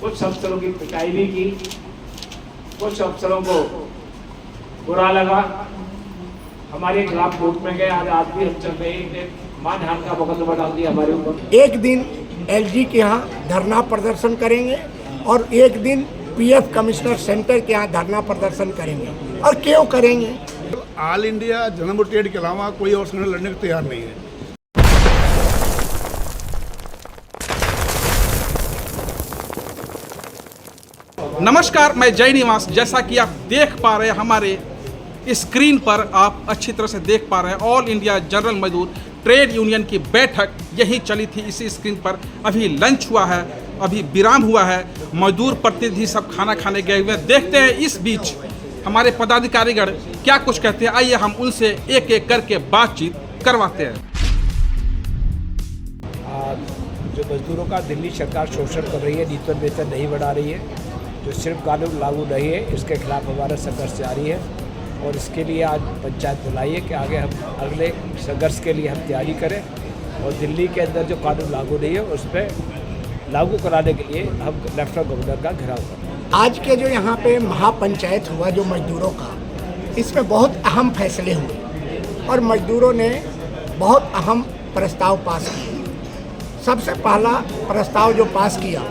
कुछ अफसरों की पिटाई भी की, कुछ अफसरों को बुरा लगा, हमारे खिलाफ कोर्ट में गए। आज भी हम चल रहे हैं, मानहानि का मुकदमा डाल दिया हमारे ऊपर। एक दिन एलजी के यहाँ धरना प्रदर्शन करेंगे और एक दिन पीएफ कमिश्नर सेंटर के यहाँ धरना प्रदर्शन करेंगे। और क्यों करेंगे? ऑल इंडिया जनरल ट्रेड के अलावा कोई और संगठन लड़ने को तैयार नहीं है। नमस्कार, मैं जय निवास। जैसा कि आप देख पा रहे हैं हमारे स्क्रीन पर, आप अच्छी तरह से देख पा रहे हैं, ऑल इंडिया जनरल मजदूर ट्रेड यूनियन की बैठक यही चली थी। इसी स्क्रीन पर अभी लंच हुआ है, अभी विराम हुआ है, मजदूर प्रतिनिधि सब खाना खाने गए हुए हैं। देखते हैं इस बीच हमारे पदाधिकारीगण क्या कुछ कहते हैं। आइए हम उनसे एक एक करके बातचीत करवाते हैं। जो मजदूरों का दिल्ली सरकार शोषण कर रही है, न्यूनतम वेतन नहीं बढ़ा रही है, जो सिर्फ कानून लागू नहीं है, इसके खिलाफ हमारा संघर्ष जारी है। और इसके लिए आज पंचायत बुलाई है कि आगे हम अगले संघर्ष के लिए हम तैयारी करें और दिल्ली के अंदर जो कानून लागू नहीं है उस पर लागू कराने के लिए हम लेफ्टिनेंट गवर्नर का घेराव करें। आज के जो यहाँ पे महापंचायत हुआ जो मजदूरों का, इसमें बहुत अहम फैसले हुए और मजदूरों ने बहुत अहम प्रस्ताव पास किए। सबसे पहला प्रस्ताव जो पास किया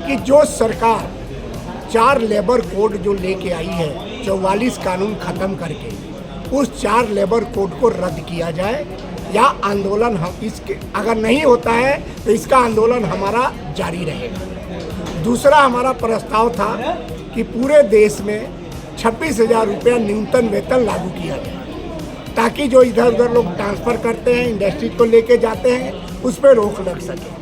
कि जो सरकार 4 लेबर कोड जो लेके आई है, 44 कानून खत्म करके, उस 4 लेबर कोड को रद्द किया जाए या आंदोलन हम इसके अगर नहीं होता है तो इसका आंदोलन हमारा जारी रहेगा। दूसरा हमारा प्रस्ताव था कि पूरे देश में 26,000 रुपया न्यूनतम वेतन लागू किया जाए ताकि जो इधर उधर लोग ट्रांसफ़र करते हैं, इंडस्ट्री को लेके जाते हैं, उस पर रोक लग सके।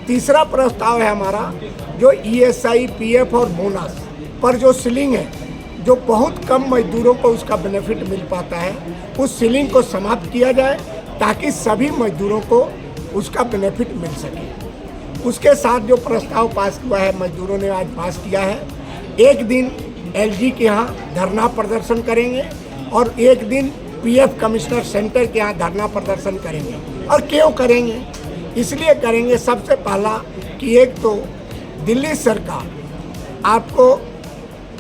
तीसरा प्रस्ताव है हमारा जो ईएसआई, पीएफ और बोनस पर जो सीलिंग है, जो बहुत कम मजदूरों को उसका बेनिफिट मिल पाता है, उस सीलिंग को समाप्त किया जाए ताकि सभी मजदूरों को उसका बेनिफिट मिल सके। उसके साथ जो प्रस्ताव पास हुआ है, मजदूरों ने आज पास किया है, एक दिन एलजी के यहाँ धरना प्रदर्शन करेंगे और एक दिन पीएफ कमिश्नर सेंटर के यहाँ धरना प्रदर्शन करेंगे। और क्यों करेंगे? इसलिए करेंगे, सबसे पहला कि एक तो दिल्ली सरकार आपको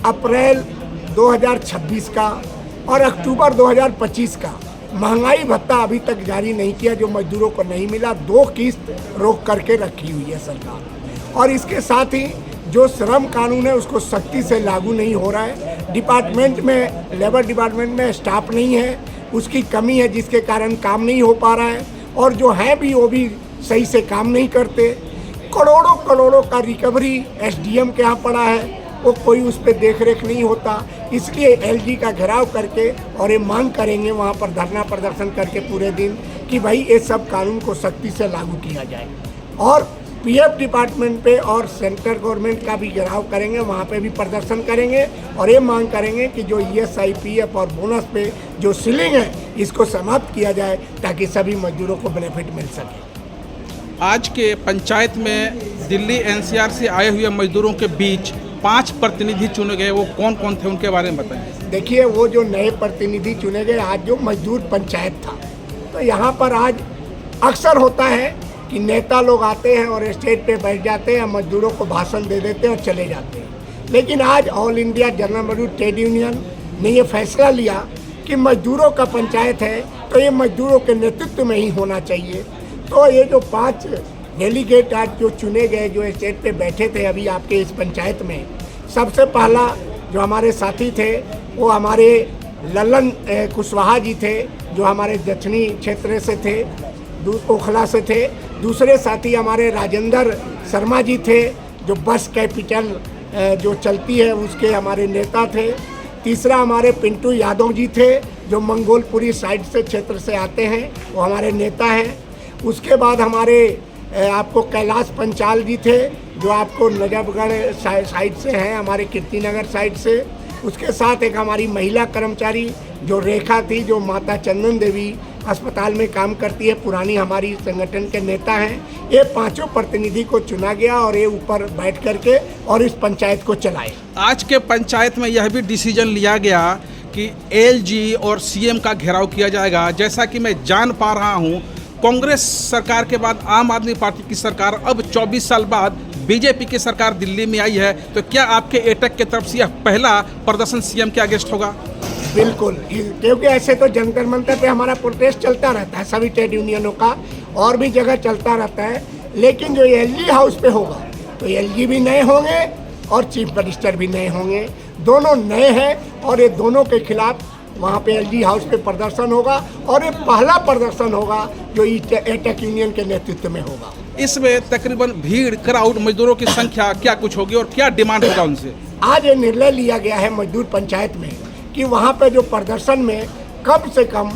अप्रैल 2026 का और अक्टूबर 2025 का महंगाई भत्ता अभी तक जारी नहीं किया, जो मजदूरों को नहीं मिला। 2 किस्त रोक करके रखी हुई है सरकार। और इसके साथ ही जो श्रम कानून है उसको सख्ती से लागू नहीं हो रहा है। डिपार्टमेंट में, लेबर डिपार्टमेंट में स्टाफ नहीं है, उसकी कमी है, जिसके कारण काम नहीं हो पा रहा है। और जो है भी वो भी सही से काम नहीं करते। करोड़ों का रिकवरी एसडीएम के यहाँ पड़ा है, वो कोई उस पर देख रेख नहीं होता। इसलिए एलजी का घेराव करके और ये मांग करेंगे वहाँ पर धरना प्रदर्शन करके पूरे दिन कि भाई ये सब कानून को सख्ती से लागू किया जाए। और पीएफ डिपार्टमेंट पे और सेंट्रल गवर्नमेंट का भी घेराव करेंगे, वहाँ पे भी प्रदर्शन करेंगे और ये मांग करेंगे कि जो ईएसआई, पीएफ और बोनस पे जो सीलिंग है, इसको समाप्त किया जाए ताकि सभी मजदूरों को बेनिफिट मिल सके। आज के पंचायत में दिल्ली एनसीआर से आए हुए मजदूरों के बीच 5 प्रतिनिधि चुने गए। वो कौन कौन थे, उनके बारे में बताएं। देखिए, वो जो नए प्रतिनिधि चुने गए, आज जो मजदूर पंचायत था, तो यहाँ पर आज अक्सर होता है कि नेता लोग आते हैं और स्टेज पे बैठ जाते हैं, मजदूरों को भाषण दे देते हैं और चले जाते हैं। लेकिन आज ऑल इंडिया जनरल मजदूर ट्रेड यूनियन ने ये फैसला लिया कि मजदूरों का पंचायत है तो ये मजदूरों के नेतृत्व में ही होना चाहिए। तो ये जो 5 डेलीगेट आज जो चुने गए, जो स्टेज पे बैठे थे अभी आपके इस पंचायत में, सबसे पहला जो हमारे साथी थे वो हमारे ललन कुशवाहा जी थे, जो हमारे दक्षिणी क्षेत्र से थे, ओखला से थे। दूसरे साथी हमारे राजेंद्र शर्मा जी थे, जो बस कैपिटल जो चलती है उसके हमारे नेता थे। तीसरा हमारे पिंटू यादव जी थे, जो मंगोलपुरी साइड से क्षेत्र से आते हैं, वो हमारे नेता हैं। उसके बाद हमारे आपको कैलाश पंचाल जी थे, जो आपको नजफगढ़ साइड से हैं, हमारे कीर्तिनगर साइड से। उसके साथ एक हमारी महिला कर्मचारी जो रेखा थी, जो माता चंदन देवी अस्पताल में काम करती है, पुरानी हमारी संगठन के नेता हैं। ये 5 प्रतिनिधि को चुना गया और ये ऊपर बैठ करके और इस पंचायत को चलाए। आज के पंचायत में यह भी डिसीजन लिया गया कि एलजी और सीएम का घेराव किया जाएगा। जैसा कि मैं जान पा रहा हूँ, कांग्रेस सरकार के बाद आम आदमी पार्टी की सरकार अब 24 साल बाद बीजेपी की सरकार दिल्ली में आई है, तो क्या आपके एटक की तरफ से यह पहला प्रदर्शन सीएम के अगेंस्ट होगा? बिल्कुल, क्योंकि ऐसे तो जंतर मंतर पे हमारा प्रोटेस्ट चलता रहता है, सभी ट्रेड यूनियनों का और भी जगह चलता रहता है। लेकिन जो एलजी हाउस पे होगा तो एलजी भी नए होंगे और चीफ मिनिस्टर भी नए होंगे, दोनों नए हैं और ये दोनों के खिलाफ वहाँ पे एलजी हाउस पे प्रदर्शन होगा और ये पहला प्रदर्शन होगा जो एटक यूनियन के नेतृत्व में होगा। इसमें तकरीबन भीड़, क्राउड, मजदूरों की संख्या क्या कुछ होगी और क्या डिमांड होगा उनसे? आज ये निर्णय लिया गया है मजदूर पंचायत में कि वहाँ पे जो प्रदर्शन में कम से कम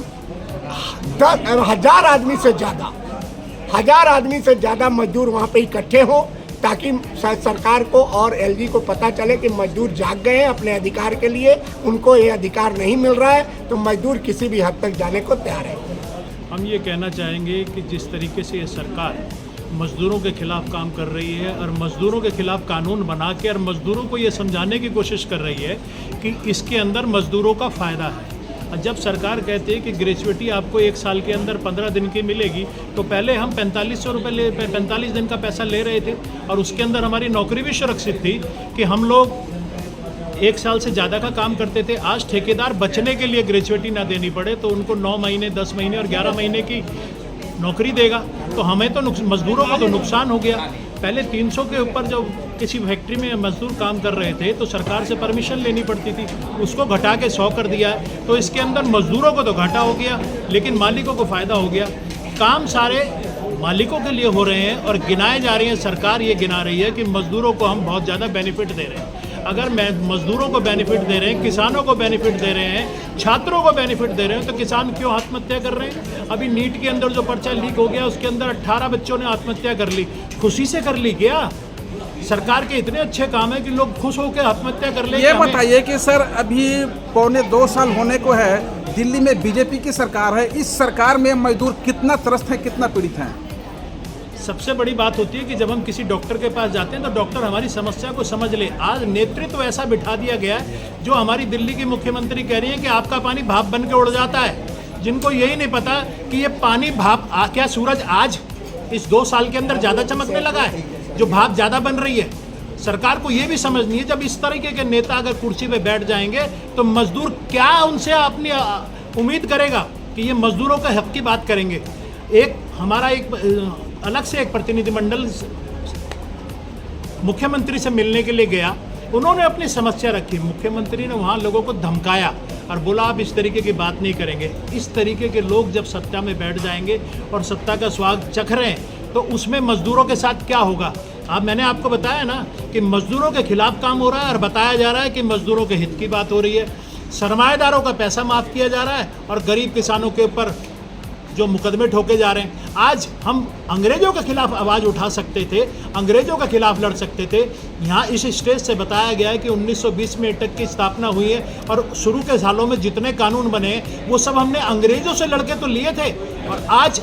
1000 आदमी से ज़्यादा मजदूर वहाँ पे इकट्ठे हों, ताकि सरकार को और एलजी को पता चले कि मजदूर जाग गए हैं अपने अधिकार के लिए, उनको ये अधिकार नहीं मिल रहा है, तो मजदूर किसी भी हद तक जाने को तैयार है। हम ये कहना चाहेंगे कि जिस तरीके से ये सरकार मज़दूरों के खिलाफ काम कर रही है और मज़दूरों के खिलाफ कानून बना के और मज़दूरों को ये समझाने की कोशिश कर रही है कि इसके अंदर मज़दूरों का फ़ायदा है। और जब सरकार कहती है कि ग्रेचुइटी आपको 1 साल के अंदर 15 दिन की मिलेगी, तो पहले हम 4500 रुपये 45 दिन का पैसा ले रहे थे और उसके अंदर हमारी नौकरी भी सुरक्षित थी कि हम लोग 1 साल से ज़्यादा का काम करते थे। आज ठेकेदार बचने के लिए ग्रेचुइटी ना देनी पड़े तो उनको 9 महीने, 10 महीने और 11 महीने की नौकरी देगा, तो हमें तो मज़दूरों को तो नुकसान हो गया। पहले 300 के ऊपर जब किसी फैक्ट्री में मजदूर काम कर रहे थे तो सरकार से परमिशन लेनी पड़ती थी, उसको घटा के 100 कर दिया है, तो इसके अंदर मजदूरों को तो घाटा हो गया लेकिन मालिकों को फ़ायदा हो गया। काम सारे मालिकों के लिए हो रहे हैं और गिनाए जा रहे हैं, सरकार ये गिना रही है कि मजदूरों को हम बहुत ज़्यादा बेनिफिट दे रहे हैं। अगर मजदूरों को बेनिफिट दे रहे हैं, किसानों को बेनिफिट दे रहे हैं, छात्रों को बेनिफिट दे रहे हैं, तो किसान क्यों आत्महत्या कर रहे हैं? अभी नीट के अंदर जो पर्चा लीक हो गया उसके अंदर 18 बच्चों ने आत्महत्या कर ली, खुशी से कर ली क्या? सरकार के इतने अच्छे काम है कि लोग खुश होकर आत्महत्या कर ले। ये बताइए कि सर अभी 1.25 साल होने को है, दिल्ली में बीजेपी की सरकार है, इस सरकार में मजदूर कितना त्रस्त हैं, कितना पीड़ित हैं? सबसे बड़ी बात होती है कि जब हम किसी डॉक्टर के पास जाते हैं तो डॉक्टर हमारी समस्या को समझ ले। आज नेतृत्व ऐसा बिठा दिया गया है जो हमारी दिल्ली की मुख्यमंत्री कह रही है कि आपका पानी भाप बन के उड़ जाता है, जिनको यही नहीं पता कि ये पानी भाप क्या सूरज आज इस 2 साल के अंदर ज़्यादा चमकने लगा है जो भाप ज़्यादा बन रही है? सरकार को ये भी समझनी है जब इस तरीके के नेता अगर कुर्सी पे बैठ जाएंगे तो मजदूर क्या उनसे अपनी उम्मीद करेगा कि ये मजदूरों का हक की बात करेंगे। हमारा अलग से एक प्रतिनिधिमंडल मुख्यमंत्री से मिलने के लिए गया, उन्होंने अपनी समस्या रखी, मुख्यमंत्री ने वहाँ लोगों को धमकाया और बोला आप इस तरीके की बात नहीं करेंगे। इस तरीके के लोग जब सत्ता में बैठ जाएंगे और सत्ता का स्वाद चख रहे हैं तो उसमें मजदूरों के साथ क्या होगा? अब मैंने आपको बताया ना कि मजदूरों के खिलाफ काम हो रहा है और बताया जा रहा है कि मजदूरों के हित की बात हो रही है, सरमाएदारों का पैसा माफ़ किया जा रहा है और गरीब किसानों के ऊपर जो मुकदमे ठोके जा रहे हैं। आज हम अंग्रेजों के खिलाफ आवाज़ उठा सकते थे, अंग्रेजों के खिलाफ लड़ सकते थे। यहाँ इस स्टेज से बताया गया है कि 1920 में एटक की स्थापना हुई है और शुरू के सालों में जितने कानून बने वो सब हमने अंग्रेजों से लड़के तो लिए थे और आज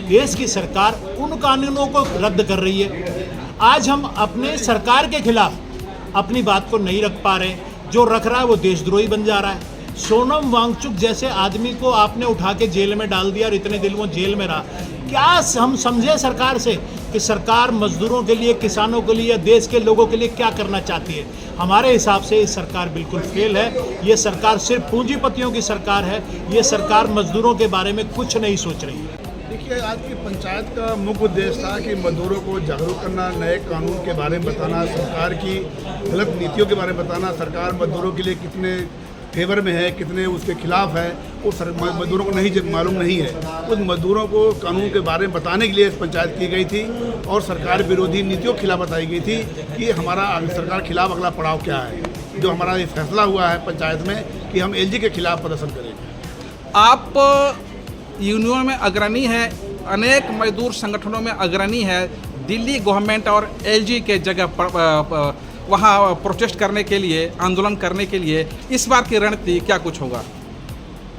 देश की सरकार उन कानूनों को रद्द कर रही है। आज हम अपने सरकार के खिलाफ अपनी बात को नहीं रख पा रहे, जो रख रहा है वो देशद्रोही बन जा रहा है। सोनम वांगचुक जैसे आदमी को आपने उठा के जेल में डाल दिया और इतने दिन वो जेल में रहा। क्या हम समझे सरकार से कि सरकार मजदूरों के लिए, किसानों के लिए या देश के लोगों के लिए क्या करना चाहती है? हमारे हिसाब से ये सरकार बिल्कुल फेल है। ये सरकार सिर्फ पूंजीपतियों की सरकार है, ये सरकार मजदूरों के बारे में कुछ नहीं सोच रही है। देखिए, आज की पंचायत का मुख्य उद्देश्य था कि मजदूरों को जागरूक करना, नए कानून के बारे में बताना, सरकार की गलत नीतियों के बारे में बताना, सरकार मजदूरों के लिए कितने फेवर में है, कितने उसके खिलाफ है, वो मजदूरों को मालूम नहीं है। उस मजदूरों को कानून के बारे में बताने के लिए पंचायत की गई थी और सरकार विरोधी नीतियों के खिलाफ बताई गई थी कि हमारा सरकार के खिलाफ अगला पड़ाव क्या है। जो हमारा ये फैसला हुआ है पंचायत में कि हम एलजी के खिलाफ प्रदर्शन करेंगे। आप यूनियन में अग्रणी हैं, अनेक मजदूर संगठनों में अग्रणी है, दिल्ली गवर्नमेंट और एलजी के जगह पर वहाँ प्रोटेस्ट करने के लिए, आंदोलन करने के लिए इस बार की रणनीति क्या कुछ होगा?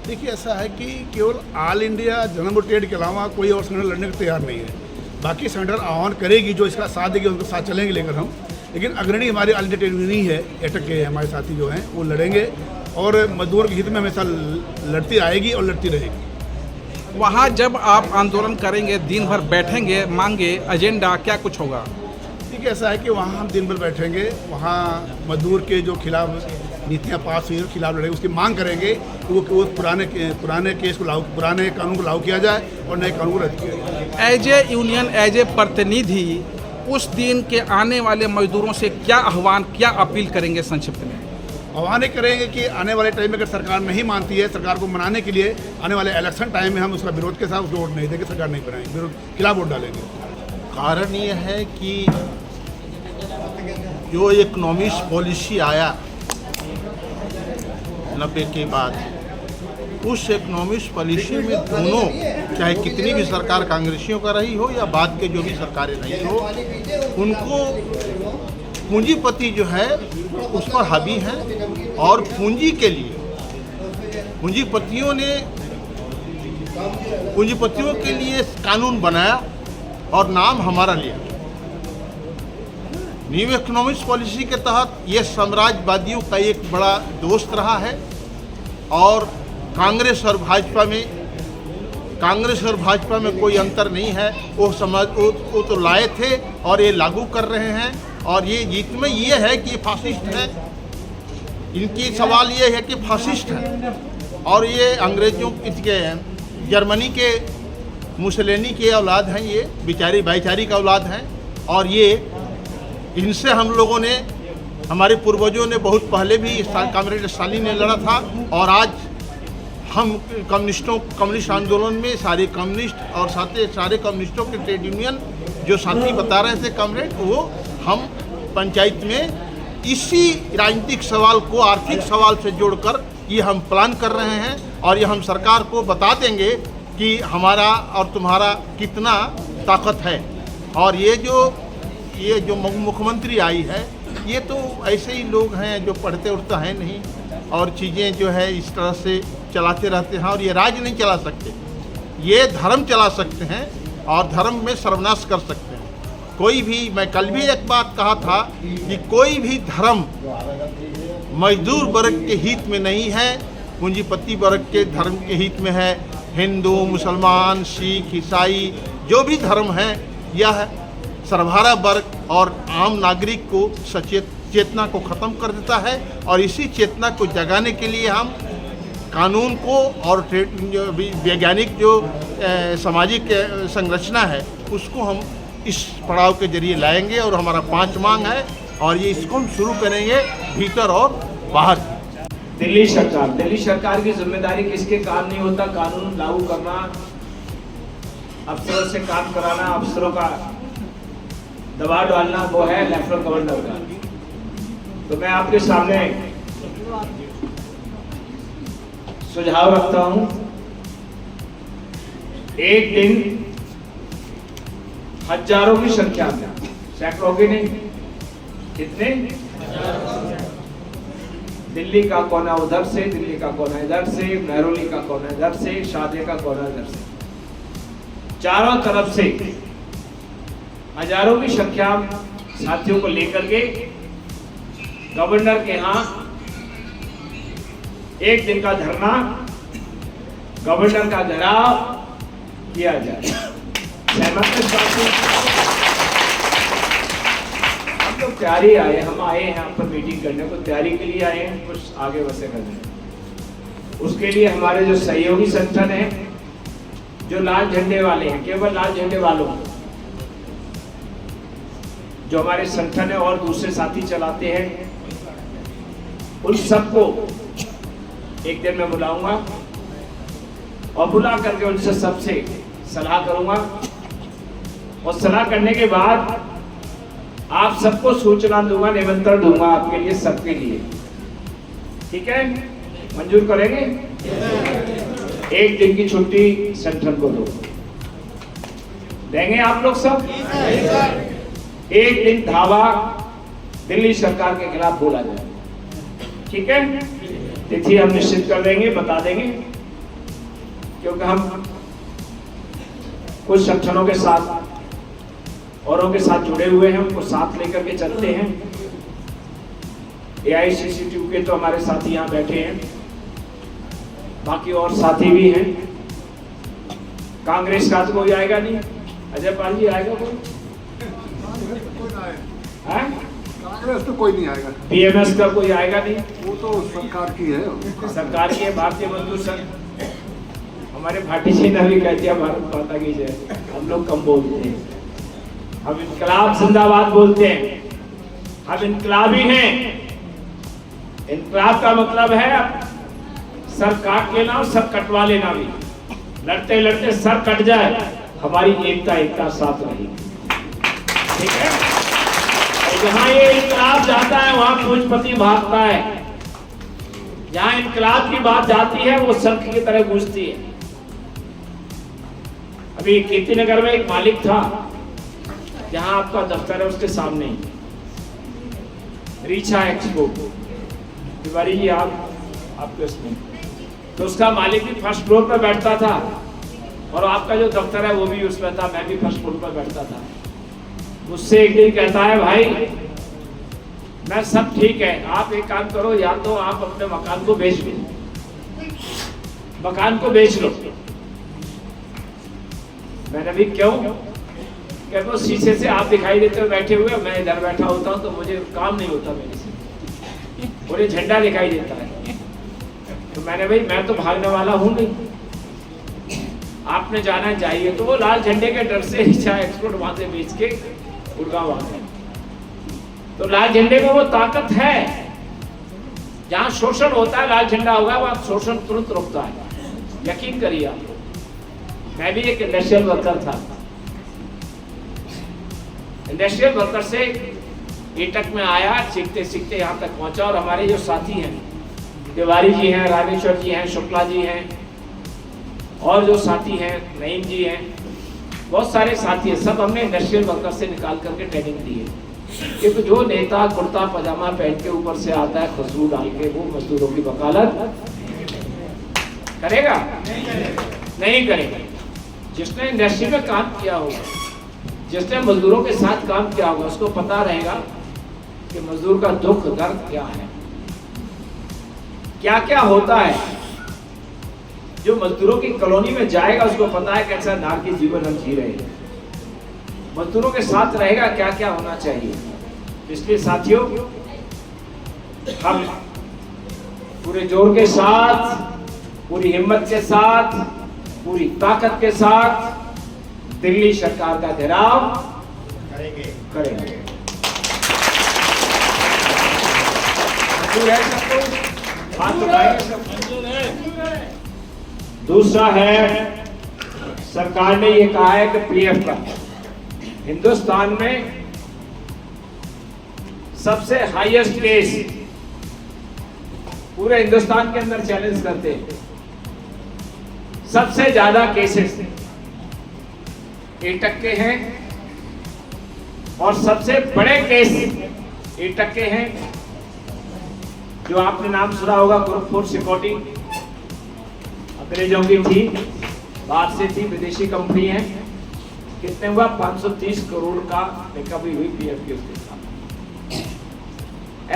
देखिए, ऐसा है कि केवल all India general motor trade के अलावा कोई और संगठन लड़ने को तैयार नहीं है। बाकी संगठन आह्वान करेगी, जो इसका साथ देगी उनके साथ चलेंगे लेकर हम, लेकिन अग्रणी हमारे ऑल इंडिया ट्रेड यूनियन ही है। एटक के हमारे साथी जो हैं वो लड़ेंगे और मजदूरों के हित में हमेशा लड़ती आएगी और लड़ती रहेगी। वहाँ जब आप आंदोलन करेंगे, दिन भर बैठेंगे, मांगे, एजेंडा क्या कुछ होगा? ठीक है, ऐसा है कि वहाँ हम दिन भर बैठेंगे, वहाँ मजदूर के जो खिलाफ नीतियाँ पास हुई खिलाफ लड़ेंगे, उसकी मांग करेंगे कि वो पुराने केस को लागू, पुराने कानून को लागू किया जाए और नए कानून को रद्द किया जाए। As a union, as a प्रतिनिधि, उस दिन के आने वाले मजदूरों से क्या आह्वान, क्या अपील करेंगे संक्षिप्त में? आह्वान करेंगे कि आने वाले टाइम में अगर सरकार नहीं मानती है, सरकार को मनाने के लिए आने वाले इलेक्शन टाइम में हम उसका विरोध के साथ उसको वोट नहीं देंगे, सरकार नहीं बनाएंगे, विरोध खिलाफ वोट डालेंगे। कारण ये है कि जो इकोनॉमिक पॉलिसी आया 90 के बाद, उस इकोनॉमिक पॉलिसी में दोनों, चाहे कितनी भी सरकार कांग्रेसियों का रही हो या बाद के जो भी सरकारें रही हो, उनको पूंजीपति जो है उस पर हावी है और पूंजी के लिए पूंजीपतियों के लिए कानून बनाया और नाम हमारा लिया। न्यू इकोनॉमिक्स पॉलिसी के तहत ये साम्राज्यवादियों का एक बड़ा दोस्त रहा है और कांग्रेस और भाजपा में कोई अंतर नहीं है। वो तो लाए थे और ये लागू कर रहे हैं। और ये जीत में ये है कि ये फासिस्ट है, इनकी सवाल ये है कि फासिस्ट है और ये अंग्रेजों के जर्मनी के मुसोलिनी के औलाद हैं, ये बेचारी भाईचारी का औलाद हैं। और ये इनसे हम लोगों ने, हमारे पूर्वजों ने बहुत पहले भी कॉमरेड स्टालिन ने लड़ा था और आज हम कम्युनिस्ट आंदोलन में सारे कम्युनिस्ट और सारे कम्युनिस्टों के ट्रेड यूनियन जो साथी बता रहे थे कॉमरेड, वो हम पंचायत में इसी राजनीतिक सवाल को आर्थिक सवाल से जोड़कर ये हम प्लान कर रहे हैं और ये हम सरकार को बता देंगे कि हमारा और तुम्हारा कितना ताकत है। और ये जो मुख्यमंत्री आई है, ये तो ऐसे ही लोग हैं जो पढ़ते उठते हैं नहीं और चीज़ें जो है इस तरह से चलाते रहते हैं और ये राज नहीं चला सकते, ये धर्म चला सकते हैं और धर्म में सर्वनाश कर सकते हैं। कोई भी, मैं कल भी एक बात कहा था कि कोई भी धर्म मजदूर वर्ग के हित में नहीं है, पूंजीपति वर्ग के धर्म के हित में है। हिंदू, मुसलमान, सिख, ईसाई जो भी धर्म है, यह सर्वहारा वर्ग और आम नागरिक को चेतना को ख़त्म कर देता है और इसी चेतना को जगाने के लिए हम कानून को और वैज्ञानिक जो सामाजिक संरचना है उसको हम इस पड़ाव के जरिए लाएंगे। और हमारा 5 मांग है और ये इसको हम शुरू करेंगे भीतर और बाहर। दिल्ली सरकार की जिम्मेदारी किसके काम नहीं होता? कानून लागू करना, अफसरों से काम कराना, अफसरों का दबाव डालना, वो है लेफ्टिनेंट गवर्नर का। तो मैं आपके सामने सुझाव रखता हूं, एक दिन हजारों की संख्या में, सैकड़ों की नहीं, कितने, दिल्ली का कोना उधर से, दिल्ली का कोना इधर से, महरौली का कोना इधर से, शादे का कोना इधर से, चारों तरफ से हजारों की संख्या साथियों को लेकर के गवर्नर के यहाँ एक दिन का धरना, गवर्नर का घेराव किया जाए। हम लोग तैयारी आए, हम आए हैं यहाँ पर मीटिंग करने को, तैयारी के लिए आए हैं, कुछ आगे वैसे करने। उसके लिए हमारे जो सहयोगी संगठन है, जो लाल झंडे वाले हैं, केवल लाल झंडे वालों जो हमारे संगठन है और दूसरे साथी चलाते हैं, उन सबको एक दिन मैं बुलाऊंगा और बुला करके उनसे सबसे सलाह करूंगा और सलाह करने के बाद आप सबको सूचना दूंगा, निमंत्रण दूंगा आपके लिए, सबके लिए। ठीक है, मंजूर करेंगे? एक दिन की छुट्टी संगठन को दो, देंगे आप लोग सब? एक दिन धावा दिल्ली सरकार के खिलाफ बोला जाए। ठीक है, तिथि हम निश्चित कर देंगे, बता देंगे, क्योंकि हम कुछ संगठनों के साथ औरों के साथ जुड़े हुए हैं, उनको साथ लेकर के चलते हैं। AICCTU के तो हमारे साथी यहाँ बैठे हैं, बाकी और साथी भी हैं। कांग्रेस का तो कोई आएगा नहीं, अजय पाल जी आएगा कोई? हैं? कांग्रेस तो कोई नहीं आएगा, बीएमएस का कोई आएगा नहीं, वो तो सरकार की है। सरकार की है, भारतीय मजदूर संघ। हमारे भाटी जी ने भी कह दिया भारत माता की जय। हम लोग कम बोलते हैं, हम इनकलाब जिंदाबाद बोलते हैं, हम इनकलाबी हैं। इनकलाब का मतलब है सर काट लेना और सर कटवा लेना भी, लड़ते लड़ते सर कट जाए, हमारी एकता साथ रहेगी, ठीक है। और जहां ये इनकलाब जाता है वहां पूंजीपति भागता है, जहां इनकलाब की बात जाती है वो शंख की तरह गूंजती है। अभी कीर्तिनगर में एक मालिक था, जहां आपका दफ्तर है उसके सामने ही, रीचा एक्सपो, तिवारी जी आपके उसमें, तो उसका मालिक भी फर्स्ट फ्लोर पर बैठता था और आपका जो दफ्तर है वो भी उसमें था, मैं भी फर्स्ट फ्लोर पर बैठता था। मुझसे एक दिन कहता है, भाई मैं सब ठीक है, आप एक काम करो, या तो आप अपने मकान को बेच लो, मकान को बेच लो। मैंने भी क्यों? क्या वो शीशे से आप दिखाई देते हो बैठे हुए, मैं इधर बैठा होता हूँ तो मुझे काम नहीं होता मेरे से, मुझे झंडा दिखाई देता है। तो मैंने भाई मैं तो भागने वाला हूँ नहीं, आपने जाना चाहिए। तो वो लाल झंडे के डर से रीचा एक्सपोर्ट वहां से बेच के गुड़गांव आ गए। तो लाल झंडे में वो ताकत है, जहां शोषण होता है लाल झंडा होगा वहां शोषण तुरंत रुकता है, यकीन करिए आप। मैं भी एक इंडस्ट्रियल वर्कर था, इंडस्ट्रियल वर्कर से एटक में आया, सीखते सीखते यहाँ तक पहुंचा। और हमारे जो साथी हैं, तिवारी जी हैं, रामेश्वर जी हैं, शुक्ला जी हैं, और जो साथी हैं नईम जी हैं, बहुत सारे साथी हैं, सब हमने इंडस्ट्रियल वर्कर से निकाल करके ट्रेनिंग दी है। क्योंकि जो नेता कुर्ता पजामा पहन के ऊपर से आता है खुशबू डाल के, वो मजदूरों की वकालत करेगा? नहीं करेगा। जिसने इंडस्ट्री में काम किया होगा, जिसने मजदूरों के साथ काम किया होगा, उसको पता रहेगा कि मजदूर का दुख दर्द क्या है, क्या क्या होता है। जो मजदूरों की कॉलोनी में जाएगा उसको पता है कैसा नारकी जीवन हम जी रहे हैं। मजदूरों के साथ रहेगा क्या क्या होना चाहिए। इसलिए साथियों, हम पूरे जोर के साथ, पूरी हिम्मत के साथ, पूरी ताकत के साथ दिल्ली सरकार का घेराव करेंगे। मंजूर है सबको? हाथ उठाएंगे सब। दूसरा है, सरकार ने ये कहा है कि पीएफ का हिंदुस्तान में सबसे हाईएस्ट केस पूरे हिंदुस्तान के अंदर चैलेंज करते हैं, सबसे ज्यादा केसेस एटक के हैं और सबसे बड़े केस एटक के हैं। जो आपने नाम सुना होगा गोरखपुर सिक्योरिटी, अंग्रेजों की थी, बाहर से थी, विदेशी कंपनी है। कितने हुआ? 530 करोड़ का रिकवरी हुई पीएफ के उसके खिलाफ।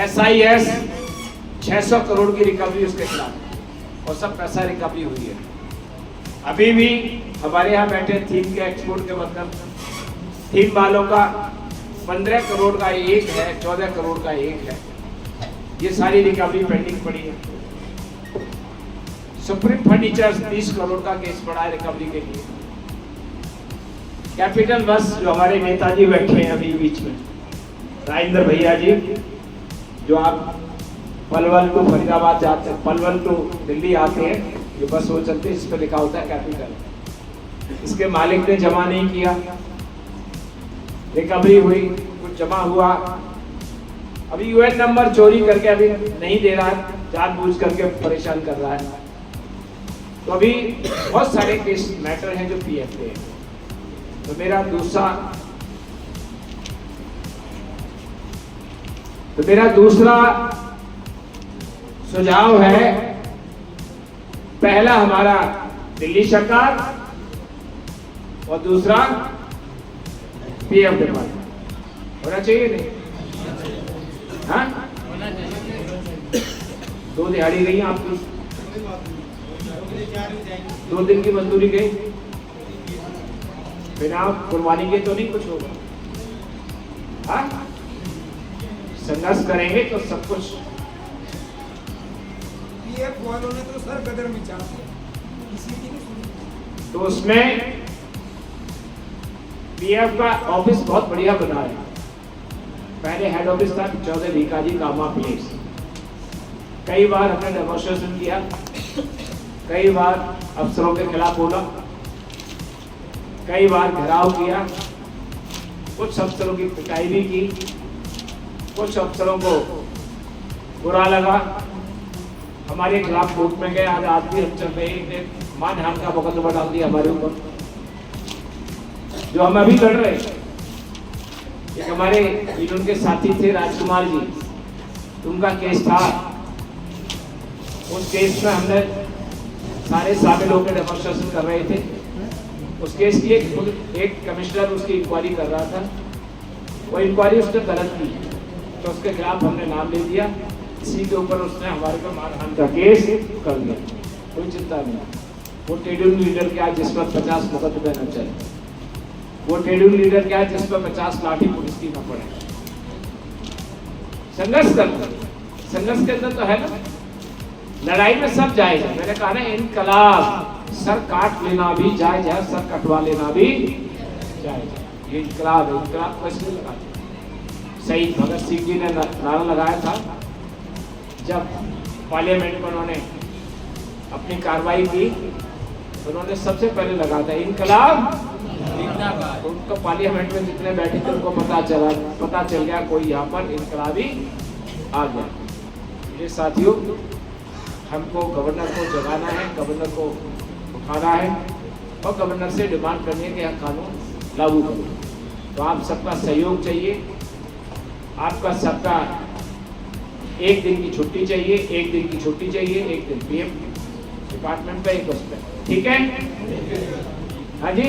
SIS 600 करोड़ की रिकवरी उसके खिलाफ, और सब पैसा रिकवरी हुई है। अभी भी हमारे यहाँ बैठे थीम के एक्सपोर्ट के मतलब थीम वालों का 15 करोड़ का एक है, 14 करोड़ का एक है। ये सारी रिकवरी पेंडिंग पड़ी है। सुप्रीम फर्नीचर 30 करोड़ का केस पड़ा है रिकवरी के लिए। कैपिटल बस जो हमारे नेताजी बैठे हैं अभी बीच में, राजेंद्र भैया जी, जो आप पलवल टू फरीदाबाद जाते हैं, पलवल टू दिल्ली आते हैं, ये बस वो चलते हैं, इस पर लिखा होता है कैपिटल। इसके मालिक ने जमा नहीं किया, रिकवरी हुई, कुछ जमा हुआ, अभी यूएन नंबर चोरी करके अभी नहीं दे रहा है, जानबूझ करके परेशान कर रहा है। तो अभी बहुत सारे केस मैटर हैं जो पीएफ के हैं। तो मेरा दूसरा सुझाव है, पहला हमारा दिल्ली सरकार और दूसरा पीएफ डिपार्टमेंट होना चाहिए नहीं? हाँ, 2 दिहाड़ी गई आपकी, 2 दिन की मजदूरी गई, बिना कुर्बानी के तो नहीं कुछ होगा। हाँ, संघर्ष करेंगे तो सब कुछ। पीएफ वालों ने तो सर कदर मचा दिया, किसी की नहीं सुनी। तो उसमें पीएफ का ऑफिस बहुत बढ़िया बना है। पहले हेड ऑफिस था चौधरी भिकाजी कामा प्लेस। कई बार हमने डेमोन्स्ट्रेशन किया, कई बार अफसरों के खिलाफ बोला, कई बार घेराव किया, कुछ अफसरों की पिटाई भी की, कुछ अफसरों को बुरा लगा, हमारे खिलाफ कोर्ट में गए। आज भी हम चल रहे हैं, मानहानि का मुकदमा डाल दिया हमारे ऊपर, जो हम अभी लड़ रहे हैं। एक हमारे यूनियन के साथी थे राजकुमार जी, उनका केस था। उस केस में हमने सारे शामिल होकर डेमोन्स्ट्रेशन कर रहे थे। उस केस की एक कमिश्नर उसकी इंक्वायरी कर रहा था, वो इंक्वायरी उसने गलत की, तो उसके खिलाफ हमने नाम ले दिया। इसी के ऊपर उसने हमारे को मानहानि का केस कर दिया। कोई चिंता नहीं। वो ट्रेड यूनियन लीडर क्या जिस पर 50 मुकदमे न चले, वो ट्रेड यूनियन लीडर क्या जिस पर 50 लाठी पुलिस की न पड़े। संघर्ष करना, संघर्ष के अंदर तो है ना, लड़ाई में सब जायज है। मैंने कहा ना, इनकलाब सर काट लेना भी जायज है, सर कटवा लेना भी जायज है। ये इनकलाब है, इनकलाब कैसे लगा? शहीद भगत सिंह जी ने नारा लगाया था जब पार्लियामेंट में उन्होंने अपनी कार्रवाई की, उन्होंने सबसे पहले लगा था इनकलाब। उनको पार्लियामेंट में जितने बैठे थे उनको पता चल गया कोई यहाँ पर इनकलाबी आ गया। ये साथियों, हमको गवर्नर को जगाना है, गवर्नर को उठाना है और गवर्नर से डिमांड करनी है कि यह कानून लागू करो। तो आप सबका सहयोग चाहिए, आपका सबका एक दिन की छुट्टी चाहिए, एक दिन की छुट्टी चाहिए, एक दिन पीएम डिपार्टमेंट पे, एक उस पर, ठीक है? हाँ जी।